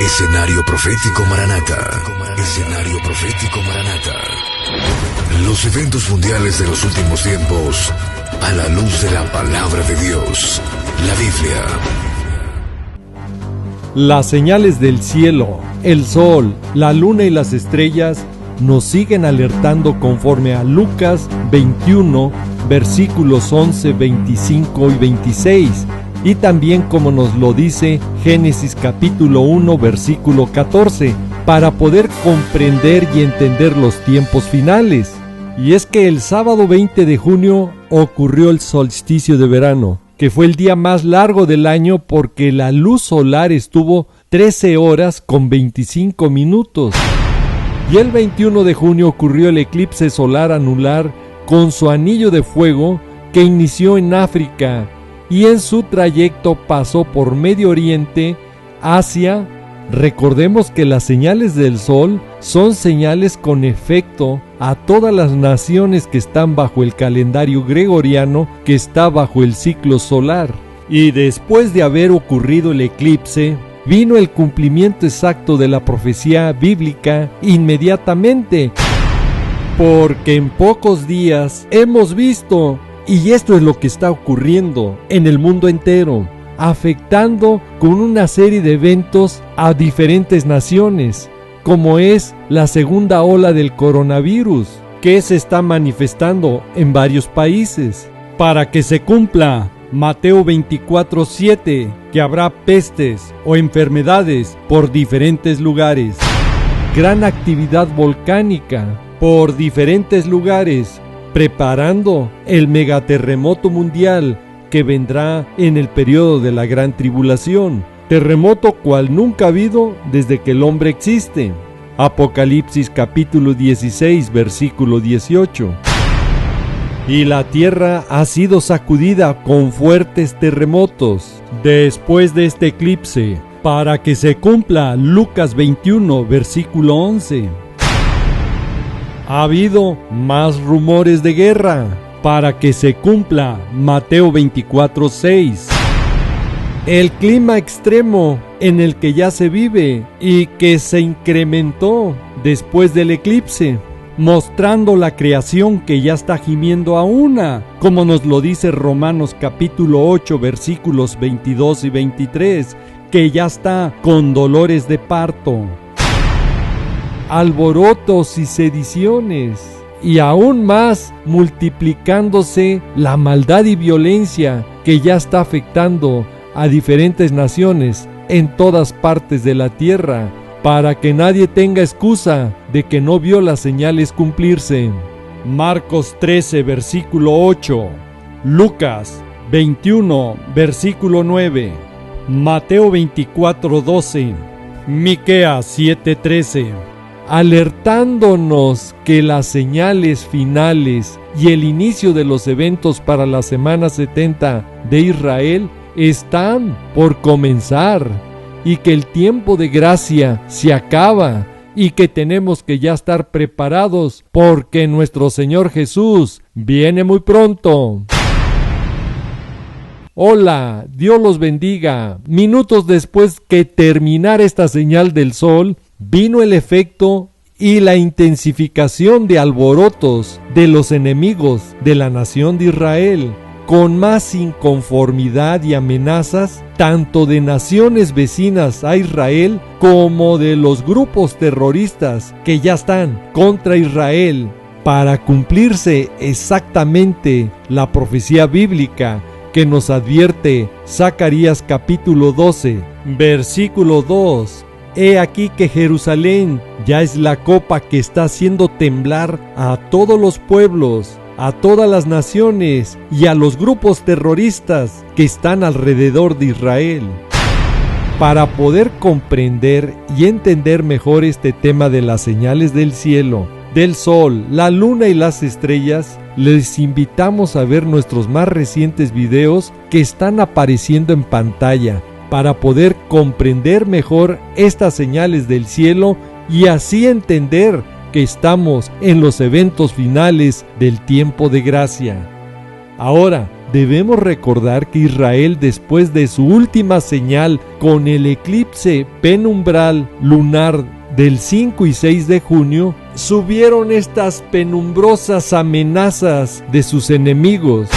Escenario Profético Maranata. Escenario Profético Maranata. Los eventos mundiales de los últimos tiempos a la luz de la palabra de Dios, la Biblia. Las señales del cielo, el sol, la luna y las estrellas nos siguen alertando conforme a Lucas 21, versículos 11, 25 y 26, y también como nos lo dice Génesis capítulo 1, versículo 14, para poder comprender y entender los tiempos finales. Y es que el sábado 20 de junio ocurrió el solsticio de verano, que fue el día más largo del año porque la luz solar estuvo 13 horas con 25 minutos. Y el 21 de junio ocurrió el eclipse solar anular con su anillo de fuego que inició en África y en su trayecto pasó por Medio Oriente, Asia. Recordemos que las señales del sol son señales con efecto a todas las naciones que están bajo el calendario gregoriano que está bajo el ciclo solar. Y después de haber ocurrido el eclipse, vino el cumplimiento exacto de la profecía bíblica inmediatamente, porque en pocos días hemos visto, y esto es lo que está ocurriendo en el mundo entero, afectando con una serie de eventos a diferentes naciones, como es la segunda ola del coronavirus, que se está manifestando en varios países, para que se cumpla Mateo 24:7, que habrá pestes o enfermedades por diferentes lugares. Gran actividad volcánica por diferentes lugares, preparando el megaterremoto mundial que vendrá en el periodo de la gran tribulación. Terremoto cual nunca ha habido desde que el hombre existe. Apocalipsis capítulo 16, versículo 18. Y la tierra ha sido sacudida con fuertes terremotos después de este eclipse, para que se cumpla Lucas 21, versículo 11. Ha habido más rumores de guerra, para que se cumpla Mateo 24:6. El clima extremo en el que ya se vive y que se incrementó después del eclipse, mostrando la creación que ya está gimiendo a una, como nos lo dice Romanos capítulo 8, versículos 22 y 23, que ya está con dolores de parto, alborotos y sediciones, y aún más multiplicándose la maldad y violencia que ya está afectando a diferentes naciones en todas partes de la tierra, para que nadie tenga excusa de que no vio las señales cumplirse. Marcos 13, versículo 8, Lucas 21, versículo 9, Mateo 24, 12, Miqueas 7, 13, alertándonos que las señales finales y el inicio de los eventos para la semana 70 de Israel están por comenzar, y que el tiempo de gracia se acaba y que tenemos que ya estar preparados porque nuestro Señor Jesús viene muy pronto. Hola, Dios los bendiga. Minutos después que terminara esta señal del sol, vino el efecto y la intensificación de alborotos de los enemigos de la nación de Israel, con más inconformidad y amenazas tanto de naciones vecinas a Israel como de los grupos terroristas que ya están contra Israel, para cumplirse exactamente la profecía bíblica que nos advierte Zacarías capítulo 12, versículo 2. He aquí que Jerusalén ya es la copa que está haciendo temblar a todos los pueblos, a todas las naciones y a los grupos terroristas que están alrededor de Israel. Para poder comprender y entender mejor este tema de las señales del cielo, del sol, la luna y las estrellas, les invitamos a ver nuestros más recientes videos que están apareciendo en pantalla, para poder comprender mejor estas señales del cielo y así entender que estamos en los eventos finales del tiempo de gracia. Ahora, debemos recordar que Israel, después de su última señal con el eclipse penumbral lunar del 5 y 6 de junio, subieron estas penumbrosas amenazas de sus enemigos.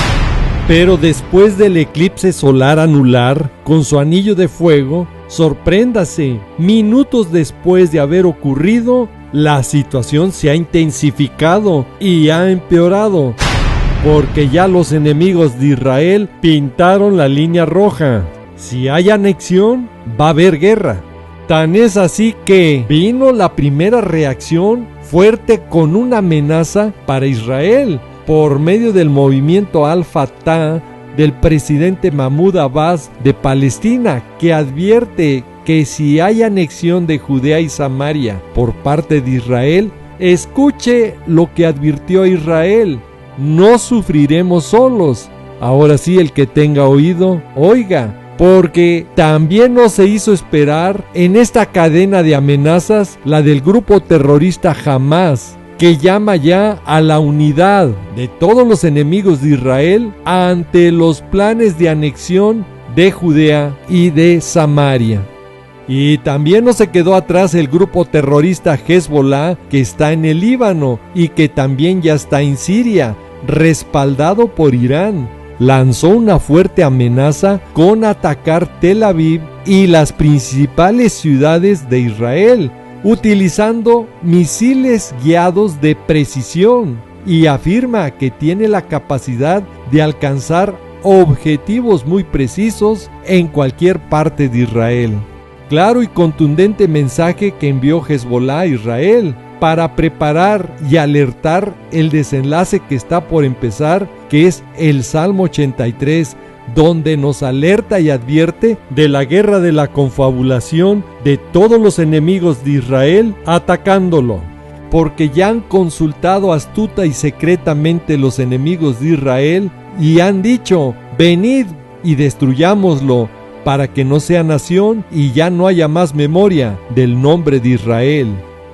Pero después del eclipse solar anular, con su anillo de fuego, sorpréndase, minutos después de haber ocurrido, la situación se ha intensificado y ha empeorado, porque ya los enemigos de Israel pintaron la línea roja. Si hay anexión, va a haber guerra. Tan es así que vino la primera reacción fuerte con una amenaza para Israel por medio del movimiento Al-Fatah del presidente Mahmoud Abbas de Palestina, que advierte que si hay anexión de Judea y Samaria por parte de Israel, escuche lo que advirtió Israel: no sufriremos solos. Ahora sí, el que tenga oído, oiga, porque también no se hizo esperar en esta cadena de amenazas la del grupo terrorista Hamás, que llama ya a la unidad de todos los enemigos de Israel ante los planes de anexión de Judea y de Samaria. Y también no se quedó atrás el grupo terrorista Hezbollah, que está en el Líbano y que también ya está en Siria, respaldado por Irán. Lanzó una fuerte amenaza con atacar Tel Aviv y las principales ciudades de Israel, utilizando misiles guiados de precisión, y afirma que tiene la capacidad de alcanzar objetivos muy precisos en cualquier parte de Israel. Claro y contundente mensaje que envió Hezbollah a Israel para preparar y alertar el desenlace que está por empezar, que es el Salmo 83, donde nos alerta y advierte de la guerra de la confabulación de todos los enemigos de Israel atacándolo, porque ya han consultado astuta y secretamente los enemigos de Israel y han dicho: venid y destruyámoslo, para que no sea nación y ya no haya más memoria del nombre de Israel.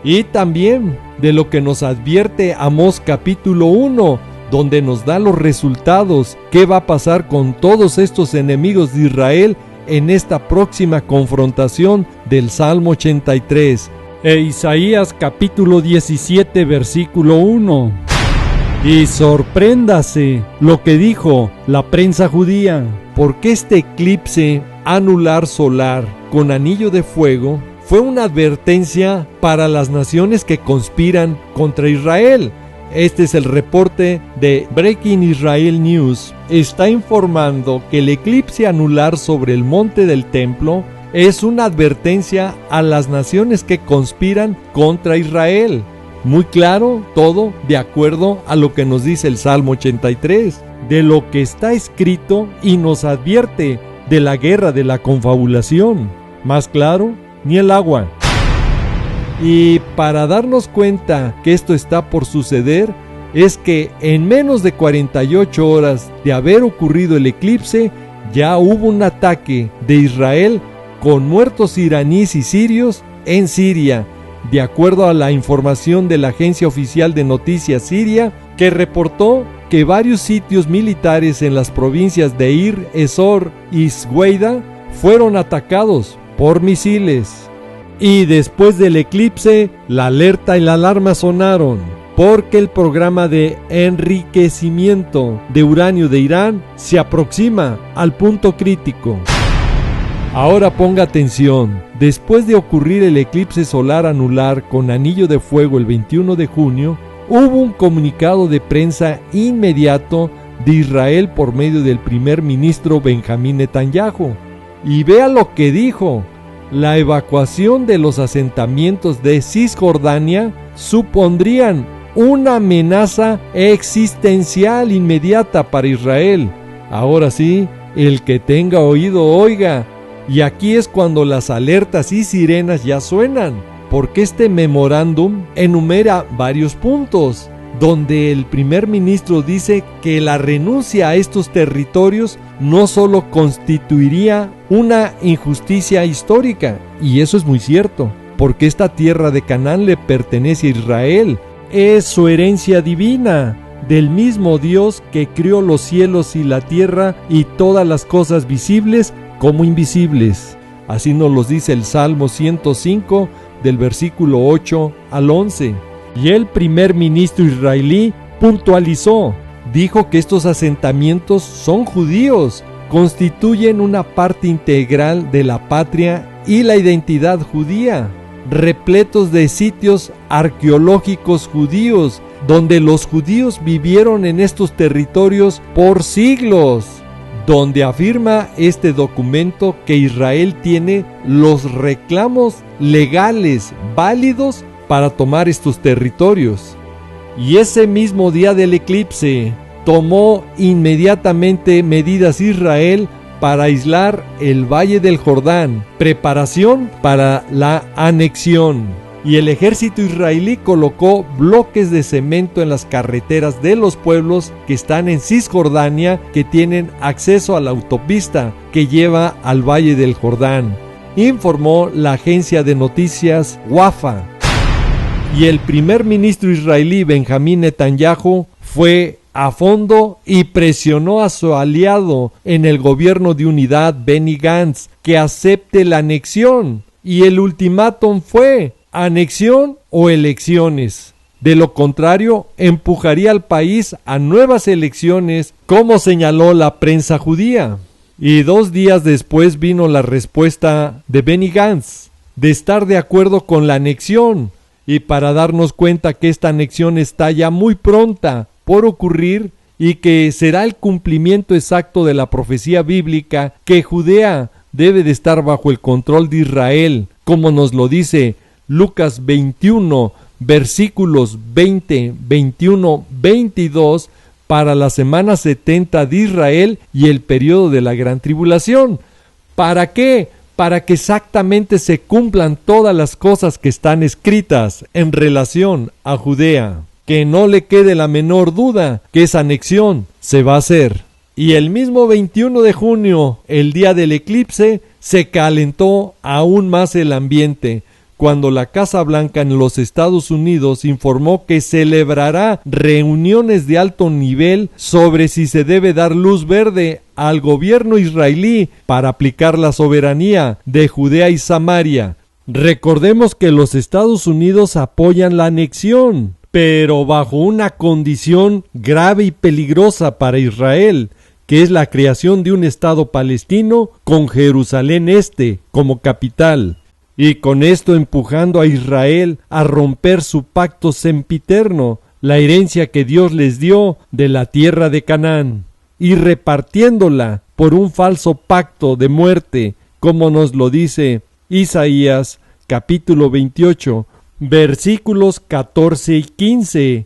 Y también de lo que nos advierte Amós capítulo 1, donde nos da los resultados, qué va a pasar con todos estos enemigos de Israel en esta próxima confrontación del Salmo 83. E Isaías capítulo 17 versículo 1. Y sorpréndase lo que dijo la prensa judía, porque este eclipse anular solar con anillo de fuego fue una advertencia para las naciones que conspiran contra Israel. Este es el reporte de Breaking Israel News. Está informando que el eclipse anular sobre el monte del templo es una advertencia a las naciones que conspiran contra Israel. Muy claro, todo de acuerdo a lo que nos dice el Salmo 83, de lo que está escrito, y nos advierte de la guerra de la confabulación. Más claro, ni el agua. Y para darnos cuenta que esto está por suceder, es que en menos de 48 horas de haber ocurrido el eclipse, ya hubo un ataque de Israel con muertos iraníes y sirios en Siria, de acuerdo a la información de la agencia oficial de noticias siria, que reportó que varios sitios militares en las provincias de Ir, Ezor y Sweida fueron atacados por misiles. Y después del eclipse, la alerta y la alarma sonaron, porque el programa de enriquecimiento de uranio de Irán se aproxima al punto crítico. Ahora ponga atención, después de ocurrir el eclipse solar anular con anillo de fuego el 21 de junio, hubo un comunicado de prensa inmediato de Israel por medio del primer ministro Benjamín Netanyahu. Y vea lo que dijo: la evacuación de los asentamientos de Cisjordania supondrían una amenaza existencial inmediata para Israel. Ahora sí, el que tenga oído oiga. Y aquí es cuando las alertas y sirenas ya suenan, porque este memorándum enumera varios puntos, donde el primer ministro dice que la renuncia a estos territorios no solo constituiría una injusticia histórica, y eso es muy cierto, porque esta tierra de Canaán le pertenece a Israel, es su herencia divina, del mismo Dios que crió los cielos y la tierra y todas las cosas visibles como invisibles. Así nos los dice el Salmo 105 del versículo 8 al 11. Y el primer ministro israelí puntualizó, dijo que estos asentamientos son judíos, constituyen una parte integral de la patria y la identidad judía, repletos de sitios arqueológicos judíos, donde los judíos vivieron en estos territorios por siglos, donde afirma este documento que Israel tiene los reclamos legales válidos para tomar estos territorios. Y ese mismo día del eclipse, tomó inmediatamente medidas Israel para aislar el Valle del Jordán, preparación para la anexión. Y el ejército israelí colocó bloques de cemento en las carreteras de los pueblos que están en Cisjordania, que tienen acceso a la autopista que lleva al Valle del Jordán, informó la agencia de noticias Wafa. Y el primer ministro israelí Benjamín Netanyahu fue a fondo y presionó a su aliado en el gobierno de unidad Benny Gantz que acepte la anexión, y el ultimátum fue anexión o elecciones. De lo contrario, empujaría al país a nuevas elecciones, como señaló la prensa judía. Y 2 días después vino la respuesta de Benny Gantz de estar de acuerdo con la anexión, y para darnos cuenta que esta anexión está ya muy pronta por ocurrir y que será el cumplimiento exacto de la profecía bíblica que Judea debe de estar bajo el control de Israel, como nos lo dice Lucas 21, versículos 20, 21, 22, para la semana 70 de Israel y el periodo de la gran tribulación. ¿Para qué? Para que exactamente se cumplan todas las cosas que están escritas en relación a Judea. Que no le quede la menor duda que esa anexión se va a hacer. Y el mismo 21 de junio, el día del eclipse, se calentó aún más el ambiente, cuando la Casa Blanca en los Estados Unidos informó que celebrará reuniones de alto nivel sobre si se debe dar luz verde al gobierno israelí para aplicar la soberanía de Judea y Samaria. Recordemos que los Estados Unidos apoyan la anexión, pero bajo una condición grave y peligrosa para Israel, que es la creación de un Estado palestino con Jerusalén Este como capital, y con esto empujando a Israel a romper su pacto sempiterno, la herencia que Dios les dio de la tierra de Canaán, y repartiéndola por un falso pacto de muerte, como nos lo dice Isaías capítulo 28, versículos 14 y 15,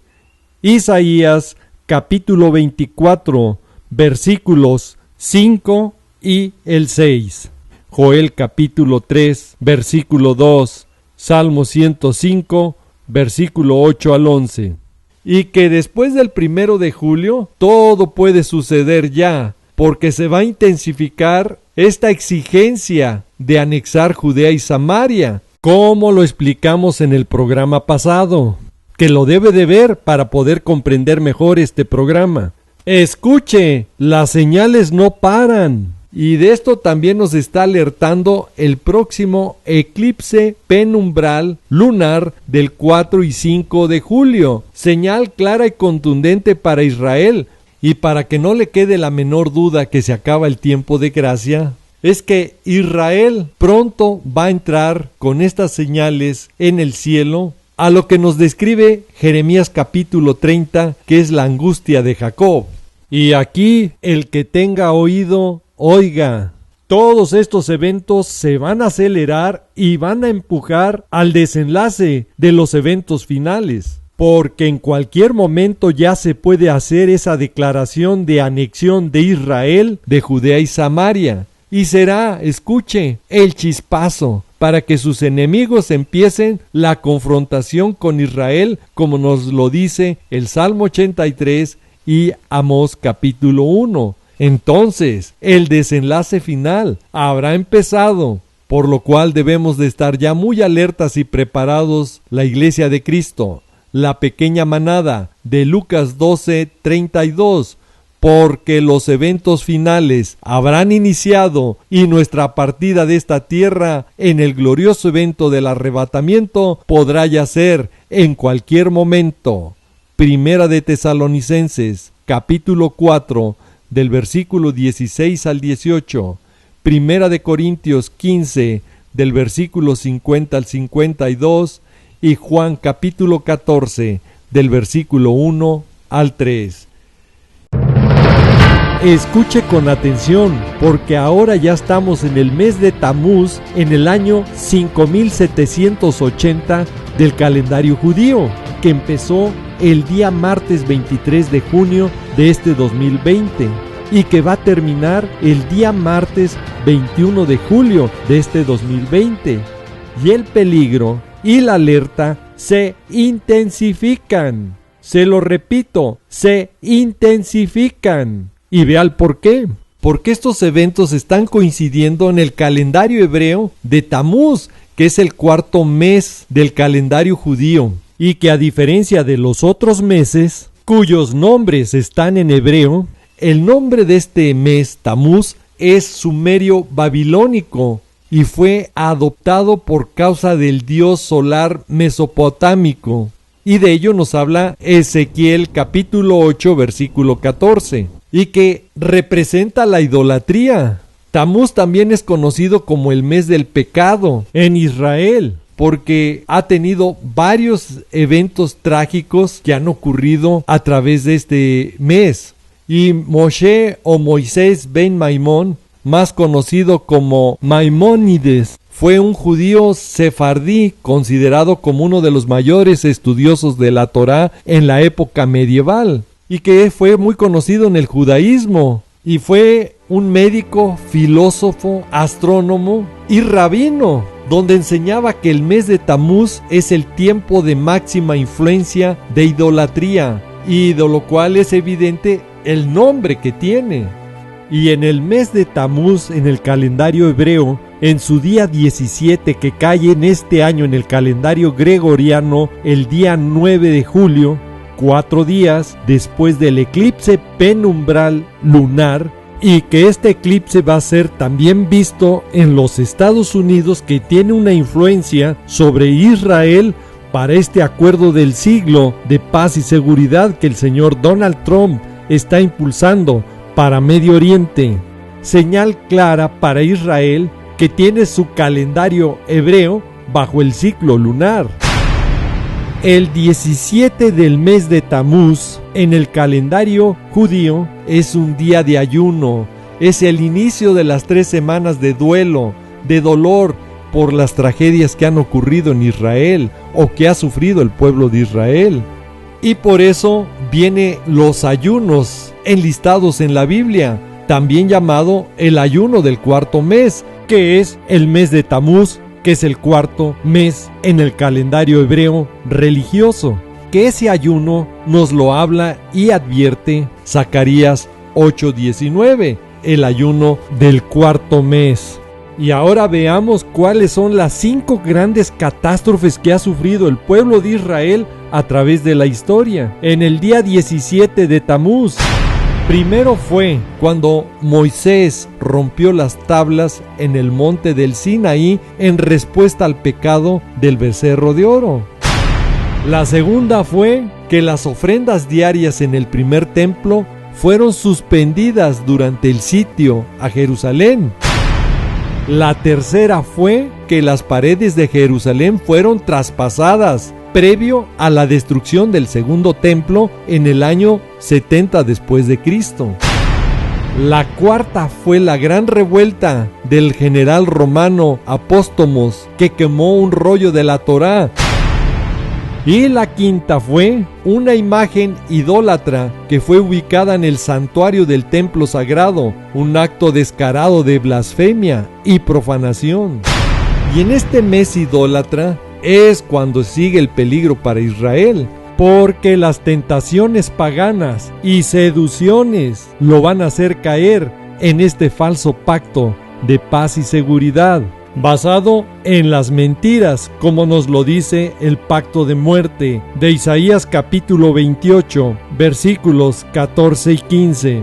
Isaías capítulo 24, versículos 5 y el 6, Joel capítulo 3, versículo 2, Salmo 105, versículo 8 al 11. Y que después del 1 de julio todo puede suceder ya, porque se va a intensificar esta exigencia de anexar Judea y Samaria, como lo explicamos en el programa pasado, que lo debe de ver para poder comprender mejor este programa. Escuche, las señales no paran. Y de esto también nos está alertando el próximo eclipse penumbral lunar del 4 y 5 de julio. Señal clara y contundente para Israel. Y para que no le quede la menor duda que se acaba el tiempo de gracia, es que Israel pronto va a entrar con estas señales en el cielo, a lo que nos describe Jeremías capítulo 30, que es la angustia de Jacob. Y aquí el que tenga oído, oiga. Todos estos eventos se van a acelerar y van a empujar al desenlace de los eventos finales, porque en cualquier momento ya se puede hacer esa declaración de anexión de Israel, de Judea y Samaria, y será, escuche, el chispazo para que sus enemigos empiecen la confrontación con Israel, como nos lo dice el Salmo 83 y Amós capítulo 1. Entonces, el desenlace final habrá empezado, por lo cual debemos de estar ya muy alertas y preparados la Iglesia de Cristo, la pequeña manada de Lucas 12:32, porque los eventos finales habrán iniciado y nuestra partida de esta tierra en el glorioso evento del arrebatamiento podrá yacer en cualquier momento. Primera de Tesalonicenses, capítulo 4, del versículo 16 al 18. Primera de Corintios 15, del versículo 50 al 52. Y Juan capítulo 14, del versículo 1 al 3. Escuche con atención, porque ahora ya estamos en el mes de Tamuz, en el año 5780 del calendario judío, que empezó el día martes 23 de junio de este 2020 y que va a terminar el día martes 21 de julio de este 2020. Y el peligro y la alerta se intensifican. Se lo repito, se intensifican. Y vea el por qué. Porque estos eventos están coincidiendo en el calendario hebreo de Tamuz, que es el cuarto mes del calendario judío, y que a diferencia de los otros meses, cuyos nombres están en hebreo, el nombre de este mes, Tamuz, es sumerio babilónico y fue adoptado por causa del dios solar mesopotámico. Y de ello nos habla Ezequiel capítulo 8, versículo 14. Y que representa la idolatría. Tamuz también es conocido como el mes del pecado en Israel, porque ha tenido varios eventos trágicos que han ocurrido a través de este mes. Y Moshe o Moisés ben Maimón, más conocido como Maimónides, fue un judío sefardí considerado como uno de los mayores estudiosos de la Torá en la época medieval, y que fue muy conocido en el judaísmo, y fue un médico, filósofo, astrónomo y rabino, donde enseñaba que el mes de Tamuz es el tiempo de máxima influencia de idolatría, y de lo cual es evidente el nombre que tiene. Y en el mes de Tamuz, en el calendario hebreo, en su día 17, que cae en este año en el calendario gregoriano, el día 9 de julio, 4 días después del eclipse penumbral lunar, y que este eclipse va a ser también visto en los Estados Unidos, que tiene una influencia sobre Israel para este acuerdo del siglo de paz y seguridad que el señor Donald Trump está impulsando para Medio Oriente. Señal clara para Israel, que tiene su calendario hebreo bajo el ciclo lunar. El 17 del mes de Tamuz, en el calendario judío, es un día de ayuno. Es el inicio de las 3 semanas de duelo, de dolor por las tragedias que han ocurrido en Israel o que ha sufrido el pueblo de Israel. Y por eso vienen los ayunos enlistados en la Biblia, también llamado el ayuno del cuarto mes, que es el mes de Tamuz, que es el cuarto mes en el calendario hebreo religioso, que ese ayuno nos lo habla y advierte Zacarías 8:19, el ayuno del cuarto mes. Y ahora veamos cuáles son las 5 grandes catástrofes que ha sufrido el pueblo de Israel a través de la historia. En el día 17 de Tamuz, primero fue cuando Moisés rompió las tablas en el monte del Sinaí en respuesta al pecado del becerro de oro. La segunda fue que las ofrendas diarias en el primer templo fueron suspendidas durante el sitio a Jerusalén. La tercera fue que las paredes de Jerusalén fueron traspasadas previo a la destrucción del segundo templo en el año 70 después de Cristo. La cuarta fue la gran revuelta del general romano Apóstomos, que quemó un rollo de la Torá. Y la quinta fue una imagen idólatra que fue ubicada en el santuario del templo sagrado, un acto descarado de blasfemia y profanación. Y en este mes idólatra es cuando sigue el peligro para Israel, porque las tentaciones paganas y seducciones lo van a hacer caer en este falso pacto de paz y seguridad. basado en las mentiras, como nos lo dice el pacto de muerte de Isaías capítulo 28, versículos 14 y 15.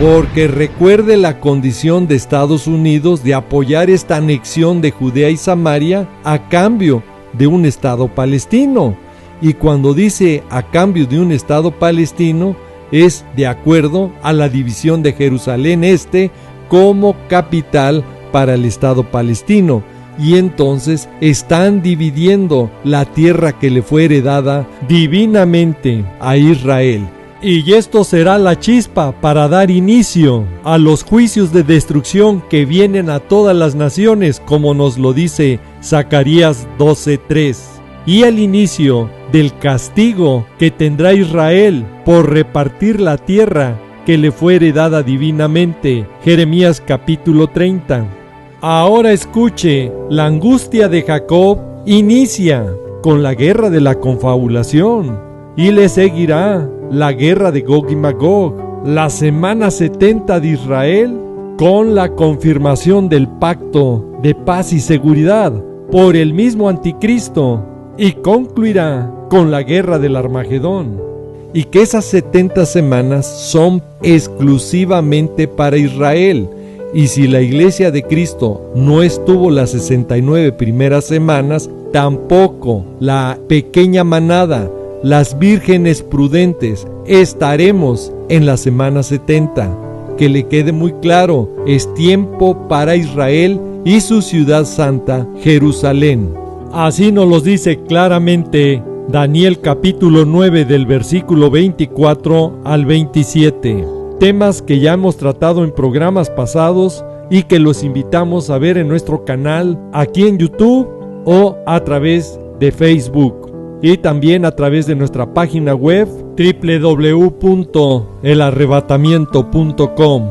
Porque recuerde la condición de Estados Unidos de apoyar esta anexión de Judea y Samaria a cambio de un Estado palestino. Y cuando dice a cambio de un Estado palestino, es de acuerdo a la división de Jerusalén Este como capital para el Estado palestino. Y entonces están dividiendo la tierra que le fue heredada divinamente a Israel. Y esto será la chispa para dar inicio a los juicios de destrucción que vienen a todas las naciones, como nos lo dice Zacarías 12:3. Y el inicio del castigo que tendrá Israel por repartir la tierra que le fue heredada divinamente, Jeremías capítulo 30. Ahora escuche, la angustia de Jacob inicia con la guerra de la confabulación y le seguirá la guerra de Gog y Magog, la semana 70 de Israel con la confirmación del pacto de paz y seguridad por el mismo anticristo, y concluirá con la guerra del Armagedón. Y que esas 70 semanas son exclusivamente para Israel. Y si la iglesia de Cristo no estuvo las 69 primeras semanas, tampoco la pequeña manada, las vírgenes prudentes, estaremos en la semana 70. Que le quede muy claro, es tiempo para Israel y su ciudad santa, Jerusalén. Así nos lo dice claramente Daniel capítulo 9 del versículo 24 al 27. Temas que ya hemos tratado en programas pasados y que los invitamos a ver en nuestro canal aquí en YouTube o a través de Facebook. Y también a través de nuestra página web www.elarrebatamiento.com.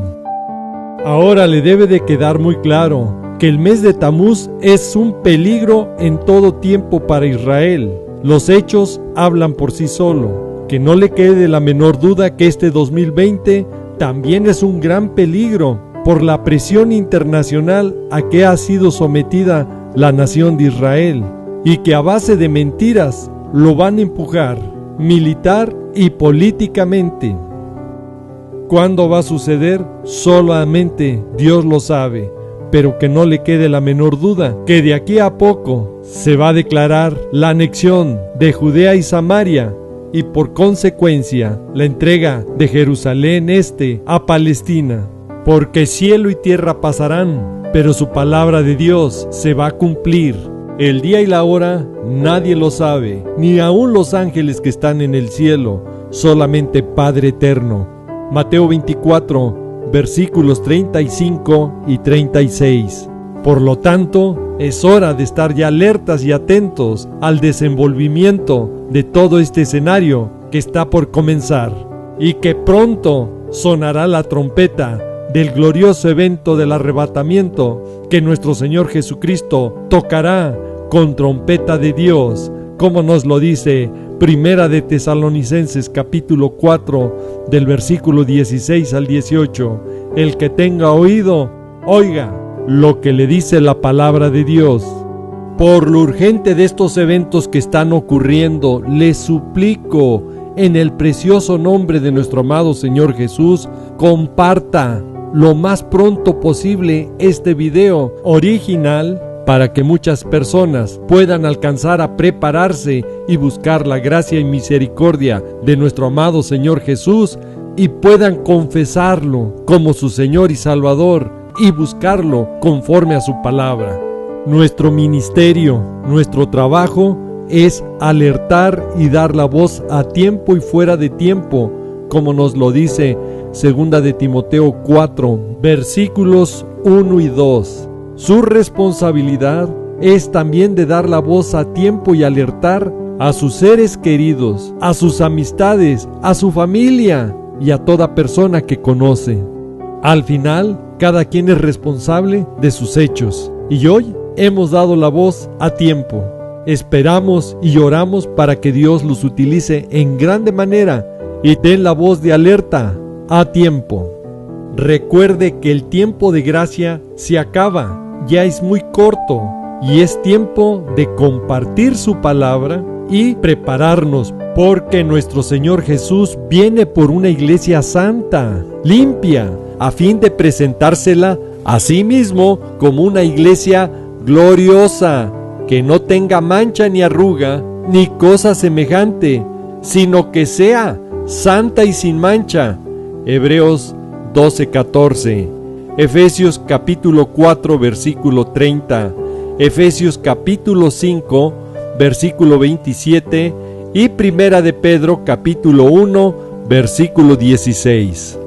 Ahora le debe de quedar muy claro que el mes de Tamuz es un peligro en todo tiempo para Israel. Los hechos hablan por sí solo. Que no le quede la menor duda que este 2020 también es un gran peligro por la presión internacional a que ha sido sometida la nación de Israel, y que a base de mentiras lo van a empujar militar y políticamente. ¿Cuándo va a suceder? Solamente Dios lo sabe, pero que no le quede la menor duda que de aquí a poco se va a declarar la anexión de Judea y Samaria, y por consecuencia la entrega de Jerusalén Este a Palestina. Porque cielo y tierra pasarán, pero su palabra de Dios se va a cumplir. El día y la hora nadie lo sabe, ni aun los ángeles que están en el cielo, solamente Padre Eterno. Mateo 24, versículos 35 y 36. Por lo tanto, es hora de estar ya alertas y atentos al desenvolvimiento de todo este escenario que está por comenzar, y que pronto sonará la trompeta del glorioso evento del arrebatamiento que nuestro Señor Jesucristo tocará con trompeta de Dios, como nos lo dice Primera de Tesalonicenses capítulo 4 del versículo 16 al 18. El que tenga oído, oiga lo que le dice la palabra de Dios. Por lo urgente de estos eventos que están ocurriendo, les suplico en el precioso nombre de nuestro amado Señor Jesús, comparta lo más pronto posible este video original para que muchas personas puedan alcanzar a prepararse y buscar la gracia y misericordia de nuestro amado Señor Jesús, y puedan confesarlo como su Señor y Salvador y buscarlo conforme a su palabra. Nuestro ministerio, nuestro trabajo es alertar y dar la voz a tiempo y fuera de tiempo, como nos lo dice 2 de Timoteo 4, versículos 1 y 2. Su responsabilidad es también de dar la voz a tiempo y alertar a sus seres queridos, a sus amistades, a su familia y a toda persona que conoce. Al final, cada quien es responsable de sus hechos, y hoy hemos dado la voz a tiempo. Esperamos y oramos para que Dios los utilice en grande manera y den la voz de alerta a tiempo. Recuerde que el tiempo de gracia se acaba. ya es muy corto y es tiempo de compartir su palabra y prepararnos, porque nuestro Señor Jesús viene por una iglesia santa, limpia, a fin de presentársela a sí mismo como una iglesia gloriosa, que no tenga mancha ni arruga, ni cosa semejante, sino que sea santa y sin mancha. Hebreos 12:14, Efesios capítulo 4 versículo 30, Efesios capítulo 5 versículo 27 y Primera de Pedro capítulo 1 versículo 16.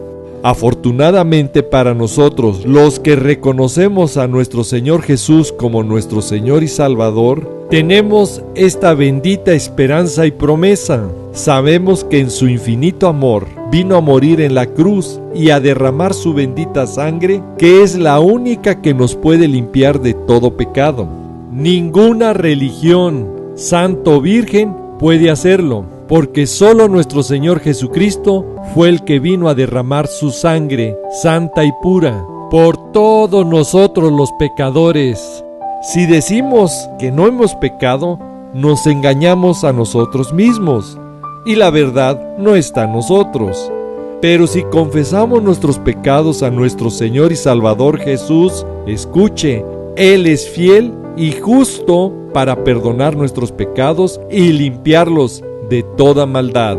Afortunadamente para nosotros, los que reconocemos a nuestro Señor Jesús como nuestro Señor y Salvador, tenemos esta bendita esperanza y promesa. Sabemos que en su infinito amor vino a morir en la cruz y a derramar su bendita sangre, que es la única que nos puede limpiar de todo pecado. Ninguna religión, santo o virgen, puede hacerlo, porque solo nuestro Señor Jesucristo fue el que vino a derramar su sangre santa y pura por todos nosotros los pecadores. Si decimos que no hemos pecado, nos engañamos a nosotros mismos y la verdad no está en nosotros. Pero si confesamos nuestros pecados a nuestro Señor y Salvador Jesús, escuche, Él es fiel y justo para perdonar nuestros pecados y limpiarlos de toda maldad.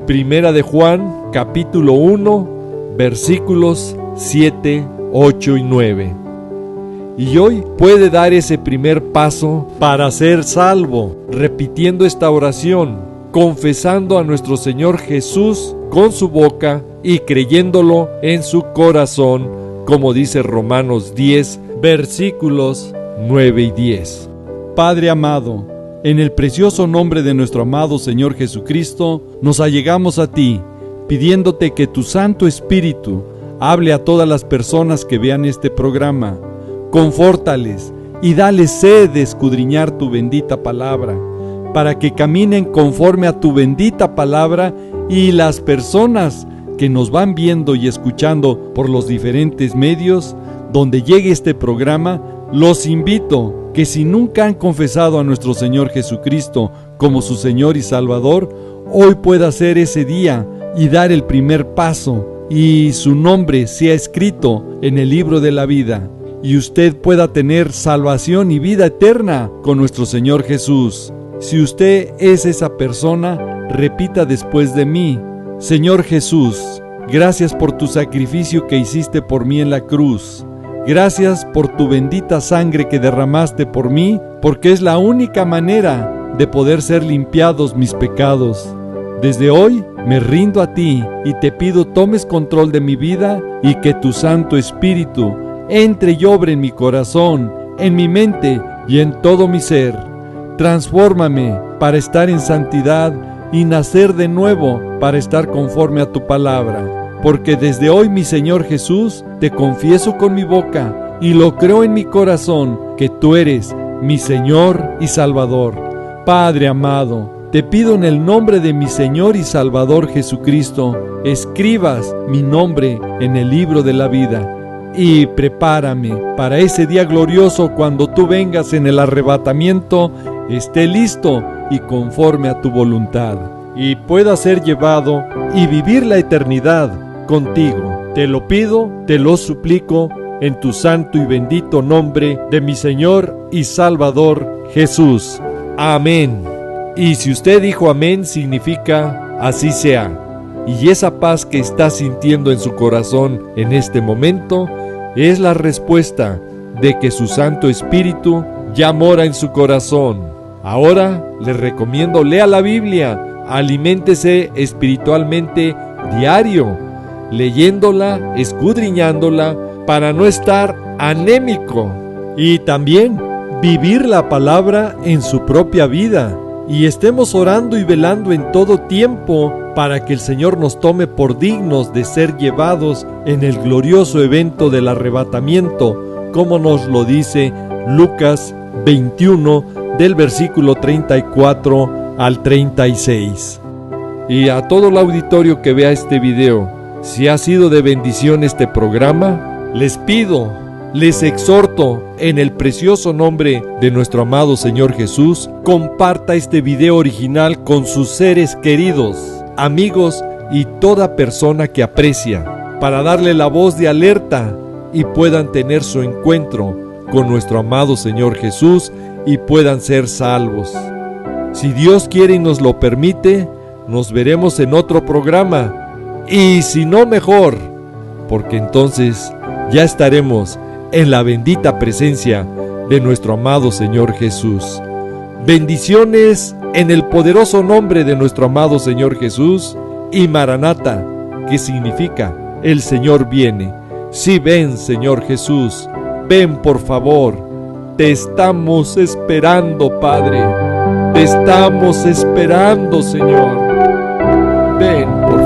Primera de Juan, capítulo 1, versículos 7, 8 y 9. Y hoy puede dar ese primer paso para ser salvo, repitiendo esta oración, confesando a nuestro Señor Jesús con su boca y creyéndolo en su corazón, como dice Romanos 10, versículos 9 y 10. Padre amado, en el precioso nombre de nuestro amado Señor Jesucristo, nos allegamos a ti, pidiéndote que tu Santo Espíritu hable a todas las personas que vean este programa. Confórtales y dales sed de escudriñar tu bendita palabra, para que caminen conforme a tu bendita palabra, y las personas que nos van viendo y escuchando por los diferentes medios donde llegue este programa, los invito que si nunca han confesado a nuestro Señor Jesucristo como su Señor y Salvador, hoy pueda ser ese día y dar el primer paso, y su nombre sea escrito en el libro de la vida, y usted pueda tener salvación y vida eterna con nuestro Señor Jesús. Si usted es esa persona, repita después de mí: Señor Jesús, gracias por tu sacrificio que hiciste por mí en la cruz. Gracias por tu bendita sangre que derramaste por mí, porque es la única manera de poder ser limpiados mis pecados. Desde hoy me rindo a ti y te pido tomes control de mi vida y que tu Santo Espíritu entre y obre en mi corazón, en mi mente y en todo mi ser. Transfórmame para estar en santidad y nacer de nuevo para estar conforme a tu palabra. Porque desde hoy, mi Señor Jesús, te confieso con mi boca y lo creo en mi corazón que tú eres mi Señor y Salvador. Padre amado, te pido en el nombre de mi Señor y Salvador Jesucristo, escribas mi nombre en el libro de la vida y prepárame para ese día glorioso cuando tú vengas en el arrebatamiento, esté listo y conforme a tu voluntad, y pueda ser llevado y vivir la eternidad contigo. Te lo pido, te lo suplico, en tu santo y bendito nombre de mi Señor y Salvador Jesús. Amén. Y si usted dijo amén, significa así sea. Y esa paz que está sintiendo en su corazón en este momento es la respuesta de que su Santo Espíritu ya mora en su corazón. Ahora le recomiendo lea la Biblia, aliméntese espiritualmente diario, leyéndola, escudriñándola, para no estar anémico, y también vivir la palabra en su propia vida, y estemos orando y velando en todo tiempo para que el Señor nos tome por dignos de ser llevados en el glorioso evento del arrebatamiento, como nos lo dice Lucas 21 del versículo 34 al 36. Y a todo el auditorio que vea este video, si ha sido de bendición este programa, les pido Les exhorto, en el precioso nombre de nuestro amado Señor Jesús, comparta este video original con sus seres queridos, amigos y toda persona que aprecia, para darle la voz de alerta y puedan tener su encuentro con nuestro amado Señor Jesús y puedan ser salvos. Si Dios quiere y nos lo permite, nos veremos en otro programa, y si no, mejor, porque entonces ya estaremos en la bendita presencia de nuestro amado Señor Jesús. Bendiciones en el poderoso nombre de nuestro amado Señor Jesús, y Maranata, que significa el Señor viene. Sí, ven, Señor Jesús, ven por favor. Te estamos esperando, Padre. Te estamos esperando, Señor. Ven, por favor.